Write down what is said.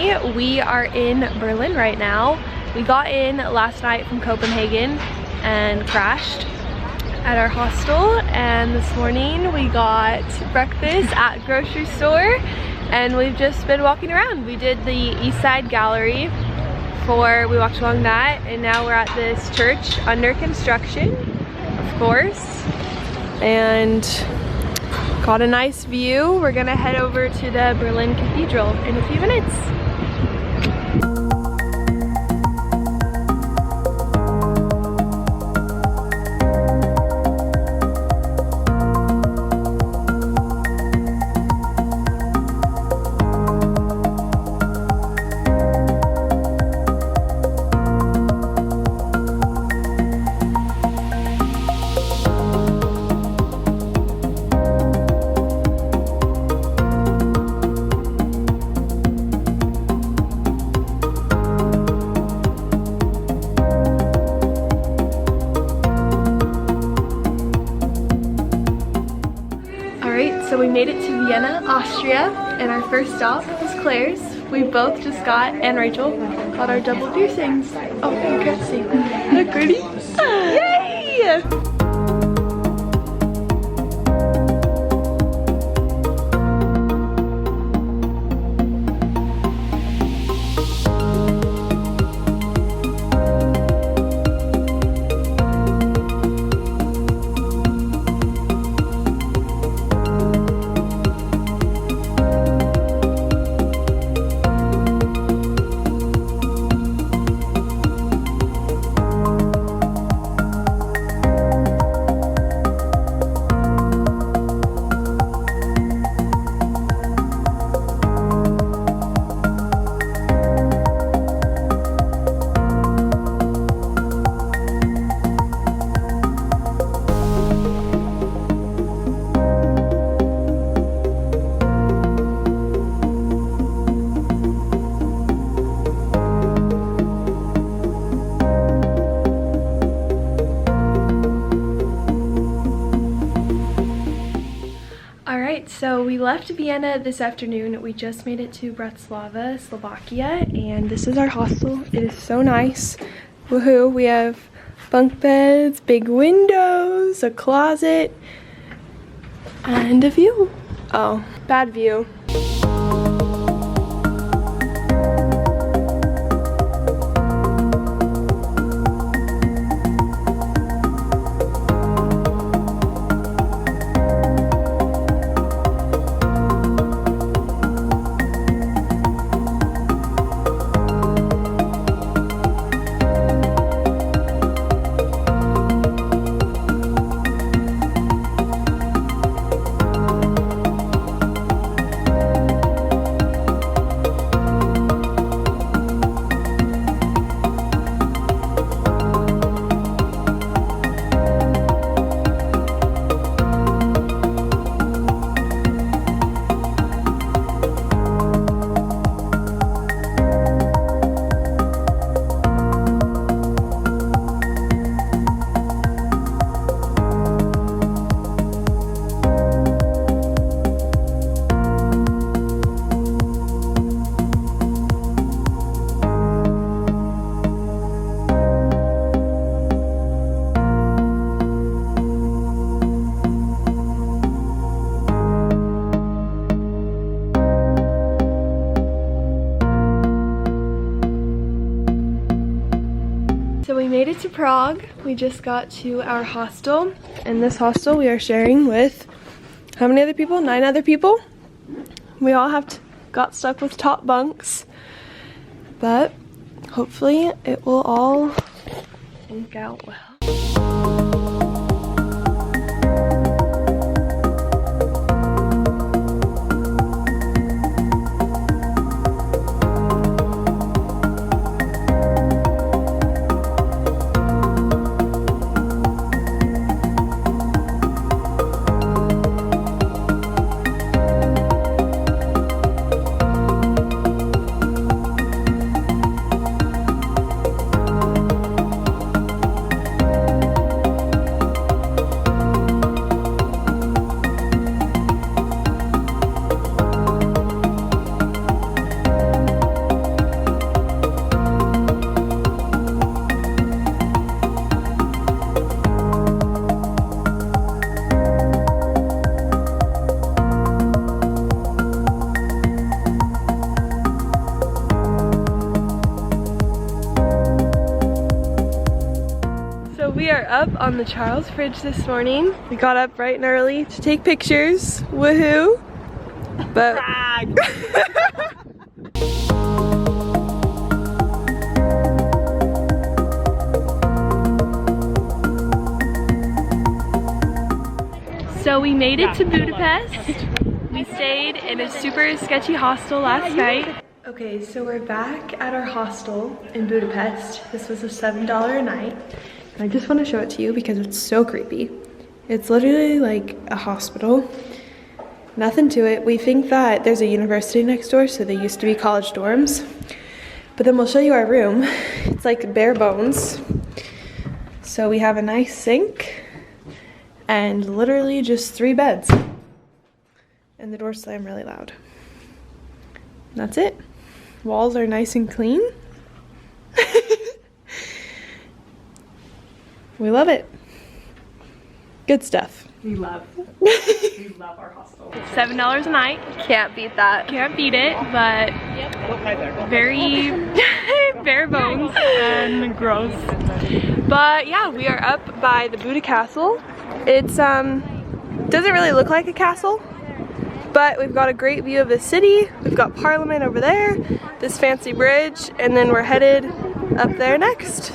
everybody. We are in Berlin right now. We got in last night from Copenhagen and crashed at our hostel, and this morning we got breakfast at grocery store and we've just been walking around. We did the East Side Gallery we walked along that, and now we're at this church under construction, of course, and got a nice view. We're gonna head over to the Berlin Cathedral in a few minutes. So we made it to Vienna, Austria, and our first stop was Claire's. We both just got, and Rachel, got our double piercings. Oh, you can't see. Look pretty. Yay! So we left Vienna this afternoon. We just made it to Bratislava, Slovakia, and this is our hostel. It is so nice. Woohoo! We have bunk beds, big windows, a closet, and a view. Oh, bad view. So we made it to Prague. We just got to our hostel. In this hostel we are sharing with how many other people? 9 other people. We all got stuck with top bunks, but hopefully it will all work out well. So we are up on the Charles Bridge this morning. We got up bright and early to take pictures. Woohoo! But Prague. So we made it to Budapest. We stayed in a super sketchy hostel last night. Okay, so we're back at our hostel in Budapest. This was a $7 a night. And I just want to show it to you because it's so creepy. It's literally like a hospital. Nothing to it. We think that there's a university next door, so they used to be college dorms. But then we'll show you our room. It's like bare bones. So we have a nice sink and literally just 3 beds. And the doors slam really loud. That's it. Walls are nice and clean. We love it. Good stuff. We love our hostel. $7 a night. Can't beat that. Can't beat it, but very bare bones and gross. But yeah, we are up by the Buda Castle. It's doesn't really look like a castle, but we've got a great view of the city. We've got Parliament over there, this fancy bridge, and then we're headed up there next.